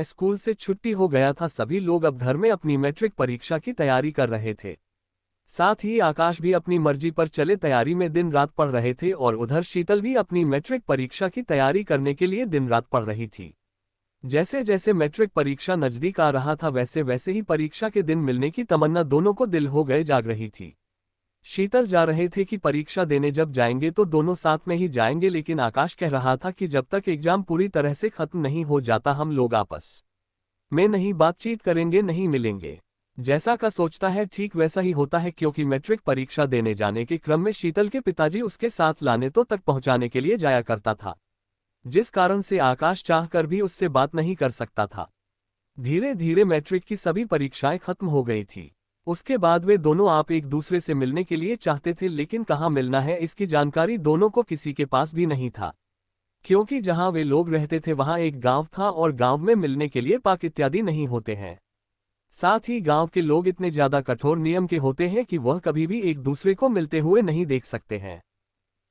School से छुट्टी हो गया था। सभी लोग अब घर में अपनी मैट्रिक परीक्षा की तैयारी कर रहे थे। साथ ही आकाश भी अपनी मर्जी पर चले तैयारी में दिन रात पढ़ रहे थे और उधर शीतल भी अपनी मैट्रिक परीक्षा की तैयारी करने के लिए दिन रात पढ़ रही थी। जैसे जैसे मैट्रिक परीक्षा नजदीक आ रहा था वैसे वैसे ही परीक्षा के दिन मिलने की तमन्ना दोनों को दिल हो गए जाग रही थी। शीतल जा रहे थे कि परीक्षा देने जब जाएंगे तो दोनों साथ में ही जाएंगे, लेकिन आकाश कह रहा था कि जब तक एग्जाम पूरी तरह से खत्म नहीं हो जाता हम लोग आपस में नहीं बातचीत करेंगे, नहीं मिलेंगे। जैसा का सोचता है ठीक वैसा ही होता है, क्योंकि मैट्रिक परीक्षा देने जाने के क्रम में शीतल के पिताजी उसके साथ लाने तो तक पहुंचाने के लिए जाया करता था, जिस कारण से आकाश चाहकर भी उससे बात नहीं कर सकता था। धीरे धीरे मैट्रिक की सभी परीक्षाएं खत्म हो गई थी। उसके बाद वे दोनों आप एक दूसरे से मिलने के लिए चाहते थे, लेकिन कहाँ मिलना है इसकी जानकारी दोनों को किसी के पास भी नहीं था, क्योंकि जहां वे लोग रहते थे वहां एक गांव था और गांव में मिलने के लिए पार्क इत्यादि नहीं होते हैं। साथ ही गांव के लोग इतने ज्यादा कठोर नियम के होते हैं कि वह कभी भी एक दूसरे को मिलते हुए नहीं देख सकते हैं,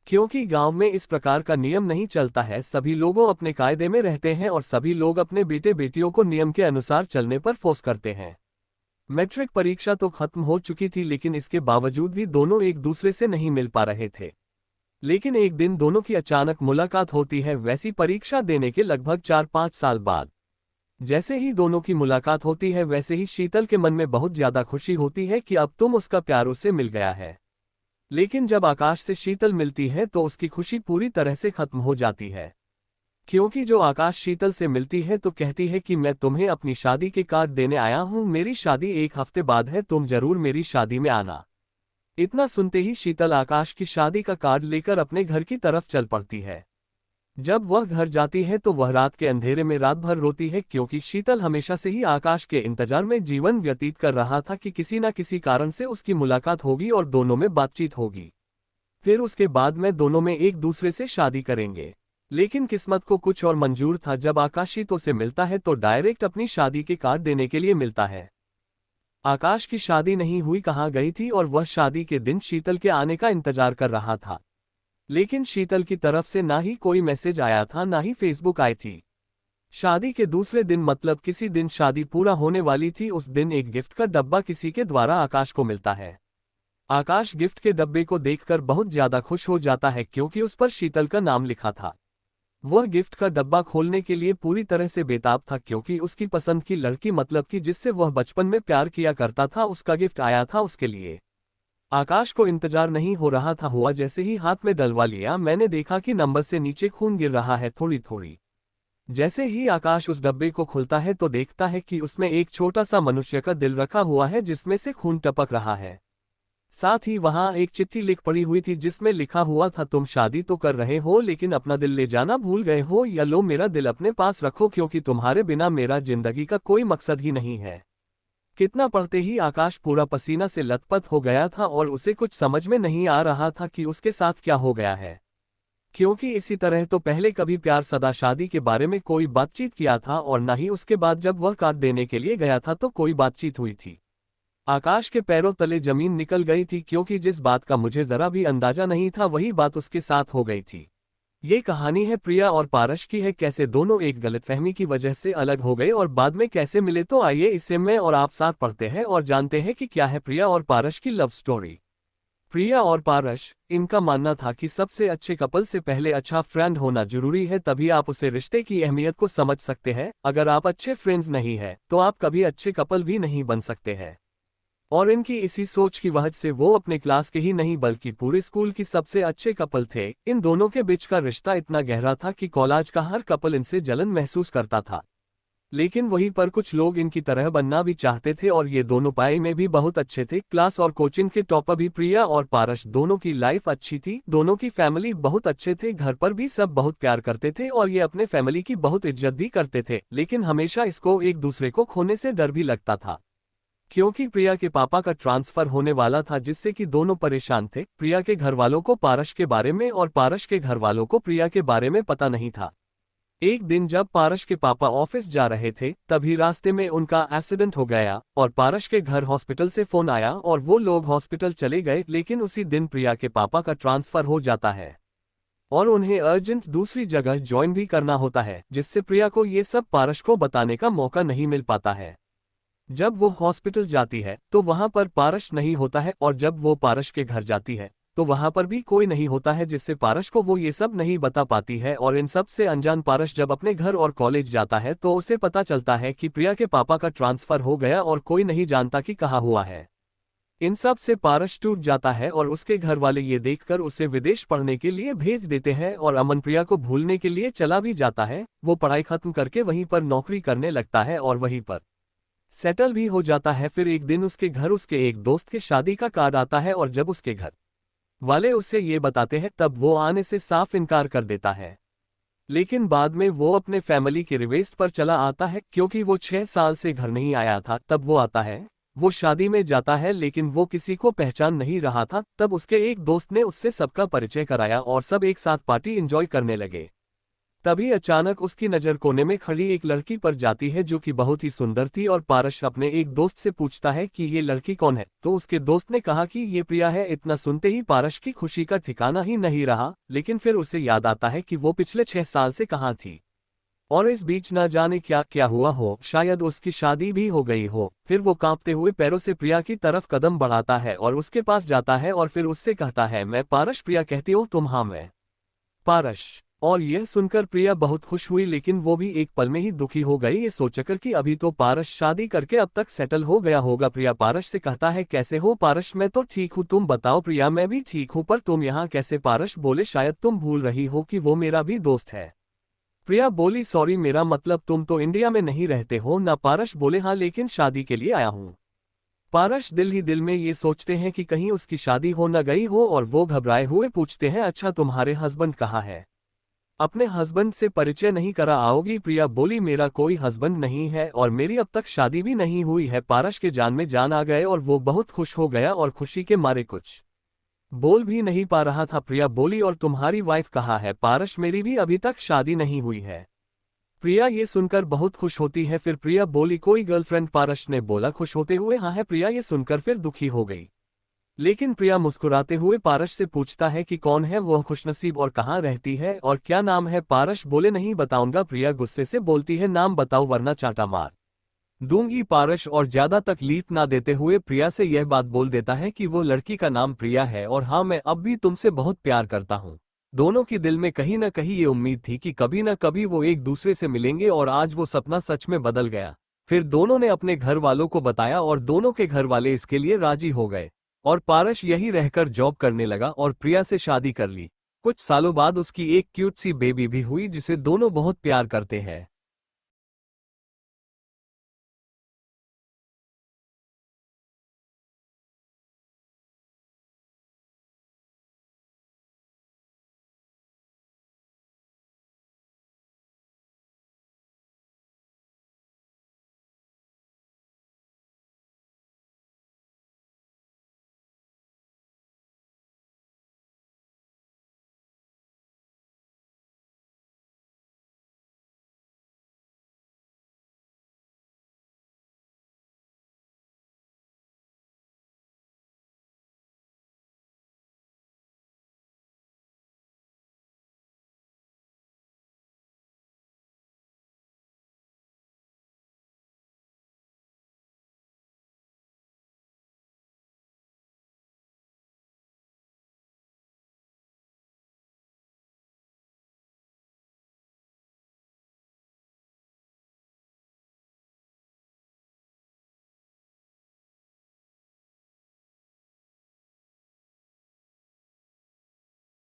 क्योंकि गांव में इस प्रकार का नियम नहीं चलता है। सभी लोगों अपने कायदे में रहते हैं और सभी लोग अपने बेटे बेटियों को नियम के अनुसार चलने पर फोर्स करते हैं। मैट्रिक परीक्षा तो खत्म हो चुकी थी, लेकिन इसके बावजूद भी दोनों एक दूसरे से नहीं मिल पा रहे थे। लेकिन एक दिन दोनों की अचानक मुलाकात होती है, वैसी परीक्षा देने के लगभग 4-5 साल बाद। जैसे ही दोनों की मुलाकात होती है वैसे ही शीतल के मन में बहुत ज्यादा खुशी होती है कि अब तुम उसका प्यार उसे मिल गया है। लेकिन जब आकाश से शीतल मिलती है तो उसकी खुशी पूरी तरह से खत्म हो जाती है, क्योंकि जो आकाश शीतल से मिलती है तो कहती है कि मैं तुम्हें अपनी शादी के कार्ड देने आया हूं, मेरी शादी 1 हफ्ते बाद है, तुम जरूर मेरी शादी में आना। इतना सुनते ही शीतल आकाश की शादी का कार्ड लेकर अपने घर की तरफ चल पड़ती है। जब वह घर जाती है तो वह रात के अंधेरे में रात भर रोती है, क्योंकि शीतल हमेशा से ही आकाश के इंतजार में जीवन व्यतीत कर रहा था कि किसी न किसी कारण से उसकी मुलाकात होगी और दोनों में बातचीत होगी, फिर उसके बाद में दोनों में एक दूसरे से शादी करेंगे। लेकिन किस्मत को कुछ और मंजूर था। जब आकाश शीतल से मिलता है तो डायरेक्ट अपनी शादी के कार्ड देने के लिए मिलता है। आकाश की शादी नहीं हुई, कहाँ गई थी, और वह शादी के दिन शीतल के आने का इंतजार कर रहा था, लेकिन शीतल की तरफ से ना ही कोई मैसेज आया था ना ही फेसबुक आई थी। शादी के दूसरे दिन, मतलब किसी दिन शादी पूरा होने वाली थी, उस दिन एक गिफ्ट का डब्बा किसी के द्वारा आकाश को मिलता है। आकाश गिफ्ट के डब्बे को देखकर बहुत ज्यादा खुश हो जाता है, क्योंकि उस पर शीतल का नाम लिखा था। वह गिफ्ट का डब्बा खोलने के लिए पूरी तरह से बेताब था, क्योंकि उसकी पसंद की लड़की, मतलब कि जिससे वह बचपन में प्यार किया करता था, उसका गिफ्ट आया था उसके लिए। आकाश को इंतजार नहीं हो रहा था। हुआ जैसे ही हाथ में डलवा लिया, मैंने देखा कि नंबर से नीचे खून गिर रहा है थोड़ी थोड़ी। जैसे ही आकाश उस डब्बे को खोलता है तो देखता है कि उसमें एक छोटा सा मनुष्य का दिल रखा हुआ है, जिसमें से खून टपक रहा है। साथ ही वहां एक चिट्ठी लिख पड़ी हुई थी, जिसमें लिखा हुआ था, तुम शादी तो कर रहे हो लेकिन अपना दिल ले जाना भूल गए हो, या लो मेरा दिल अपने पास रखो, क्योंकि तुम्हारे बिना मेरा जिंदगी का कोई मकसद ही नहीं है। कितना पढ़ते ही आकाश पूरा पसीना से लथपथ हो गया था और उसे कुछ समझ में नहीं आ रहा था कि उसके साथ क्या हो गया है, क्योंकि इसी तरह तो पहले कभी प्यार सदा शादी के बारे में कोई बातचीत किया था और न ही उसके बाद जब वह कार्ड देने के लिए गया था तो कोई बातचीत हुई थी। आकाश के पैरों तले जमीन निकल गई थी, क्योंकि जिस बात का मुझे जरा भी अंदाजा नहीं था वही बात उसके साथ हो गई थी। ये कहानी है प्रिया और पारस की है, कैसे दोनों एक गलतफहमी की वजह से अलग हो गए और बाद में कैसे मिले। तो आइए इसे मैं और आप साथ पढ़ते हैं और जानते हैं कि क्या है प्रिया और पारस की लव स्टोरी। प्रिया और पारस, इनका मानना था कि सबसे अच्छे कपल से पहले अच्छा फ्रेंड होना जरूरी है, तभी आप उसे रिश्ते की अहमियत को समझ सकते हैं। अगर आप अच्छे फ्रेंड्स नहीं है तो आप कभी अच्छे कपल भी नहीं बन सकते हैं। और इनकी इसी सोच की वजह से वो अपने क्लास के ही नहीं बल्कि पूरे स्कूल की सबसे अच्छे कपल थे। इन दोनों के बीच का रिश्ता इतना गहरा था कि कॉलेज का हर कपल इनसे जलन महसूस करता था। लेकिन वहीं पर कुछ लोग इनकी तरह बनना भी चाहते थे और ये दोनों पढ़ाई में भी बहुत अच्छे थे, क्लास और कोचिंग के टॉपर भी। प्रिया और पारस दोनों की लाइफ अच्छी थी, दोनों की फैमिली बहुत अच्छे थे, घर पर भी सब बहुत प्यार करते थे और ये अपने फैमिली की बहुत इज्जत भी करते थे। लेकिन हमेशा इसको एक दूसरे को खोने से डर भी लगता था, क्योंकि प्रिया के पापा का ट्रांसफर होने वाला था, जिससे कि दोनों परेशान थे। प्रिया के घर वालों को पारस के बारे में और पारस के घर वालों को प्रिया के बारे में पता नहीं था। एक दिन जब पारस के पापा ऑफिस जा रहे थे तभी रास्ते में उनका एक्सीडेंट हो गया और पारस के घर हॉस्पिटल से फोन आया और वो लोग हॉस्पिटल चले गए। लेकिन उसी दिन प्रिया के पापा का ट्रांसफर हो जाता है और उन्हें अर्जेंट दूसरी जगह ज्वाइन भी करना होता है, जिससे प्रिया को ये सब पारस को बताने का मौका नहीं मिल पाता है। जब वो हॉस्पिटल जाती है तो वहां पर पारस नहीं होता है, और जब वो पारस के घर जाती है तो वहां पर भी कोई नहीं होता है, जिससे पारस को वो ये सब नहीं बता पाती है। और इन सब से अनजान पारस जब अपने घर और कॉलेज जाता है तो उसे पता चलता है कि प्रिया के पापा का ट्रांसफर हो गया और कोई नहीं जानता कि कहाँ हुआ है। इन सब से पारस टूट जाता है और उसके घर वाले ये देखकर उसे विदेश पढ़ने के लिए भेज देते हैं, और अमन प्रिया को भूलने के लिए चला भी जाता है। वो पढ़ाई खत्म करके वहीं पर नौकरी करने लगता है और वहीं पर सेटल भी हो जाता है। फिर एक दिन उसके घर उसके एक दोस्त के शादी का कार्ड आता है, और जब उसके घर वाले उसे ये बताते हैं तब वो आने से साफ इनकार कर देता है। लेकिन बाद में वो अपने फैमिली के रिक्वेस्ट पर चला आता है, क्योंकि वो 6 साल से घर नहीं आया था। तब वो आता है, वो शादी में जाता है, लेकिन वो किसी को पहचान नहीं रहा था। तब उसके एक दोस्त ने उससे सबका परिचय कराया और सब एक साथ पार्टी एंजॉय करने लगे। तभी अचानक उसकी नज़र कोने में खड़ी एक लड़की पर जाती है जो कि बहुत ही सुंदर थी, और पारस अपने एक दोस्त से पूछता है कि ये लड़की कौन है, तो उसके दोस्त ने कहा कि ये प्रिया है। इतना सुनते ही पारस की खुशी का ठिकाना ही नहीं रहा, लेकिन फिर उसे याद आता है कि वो पिछले 6 साल से कहाँ थी, और इस बीच न जाने क्या क्या हुआ हो, शायद उसकी शादी भी हो गई हो। फिर वो कांपते हुए पैरों से प्रिया की तरफ कदम बढ़ाता है और उसके पास जाता है और फिर उससे कहता है, मैं पारस। प्रिया कहती हो तुम? हाँ मैं पारस। और यह सुनकर प्रिया बहुत खुश हुई, लेकिन वो भी एक पल में ही दुखी हो गई ये सोचकर कि अभी तो पारस शादी करके अब तक सेटल हो गया होगा। प्रिया पारस से कहता है, कैसे हो पारस? मैं तो ठीक हूँ, तुम बताओ? प्रिया, मैं भी ठीक हूँ, पर तुम यहाँ कैसे? पारस बोले, शायद तुम भूल रही हो कि वो मेरा भी दोस्त है। प्रिया बोली, सॉरी, मेरा मतलब तुम तो इंडिया में नहीं रहते हो ना? पारस बोले, हाँ, लेकिन शादी के लिए आया हूँ। पारस दिल ही दिल में ये सोचते हैं कि कहीं उसकी शादी हो न गई हो, और वो घबराए हुए पूछते हैं, अच्छा तुम्हारे हस्बैंड कहाँ है? अपने हस्बैंड से परिचय नहीं करा आओगी? प्रिया बोली, मेरा कोई हस्बैंड नहीं है और मेरी अब तक शादी भी नहीं हुई है। पारस के जान में जान आ गए और वो बहुत खुश हो गया और खुशी के मारे कुछ बोल भी नहीं पा रहा था। प्रिया बोली, और तुम्हारी वाइफ कहाँ है? पारस, मेरी भी अभी तक शादी नहीं हुई है। प्रिया ये सुनकर बहुत खुश होती है। फिर प्रिया बोली, कोई गर्लफ्रेंड? पारस ने बोला खुश होते हुए, हाँ है। प्रिया ये सुनकर फिर दुखी हो गई, लेकिन प्रिया मुस्कुराते हुए पारस से पूछता है कि कौन है वह खुशनसीब और कहाँ रहती है और क्या नाम है? पारस बोले, नहीं बताऊंगा। प्रिया गुस्से से बोलती है, नाम बताओ वरना चाटा मार दूंगी। पारस और ज्यादा तकलीफ ना देते हुए प्रिया से यह बात बोल देता है कि वो लड़की का नाम प्रिया है, और हाँ, मैं अब भी तुमसे बहुत प्यार करता हूँ। दोनों की दिल में कहीं न कहीं ये उम्मीद थी कि कभी न कभी वो एक दूसरे से मिलेंगे, और आज वो सपना सच में बदल गया। फिर दोनों ने अपने घर वालों को बताया और दोनों के घर वाले इसके लिए राजी हो गए, और पारस यही रहकर जॉब करने लगा और प्रिया से शादी कर ली। कुछ सालों बाद उसकी एक क्यूट सी बेबी भी हुई जिसे दोनों बहुत प्यार करते हैं।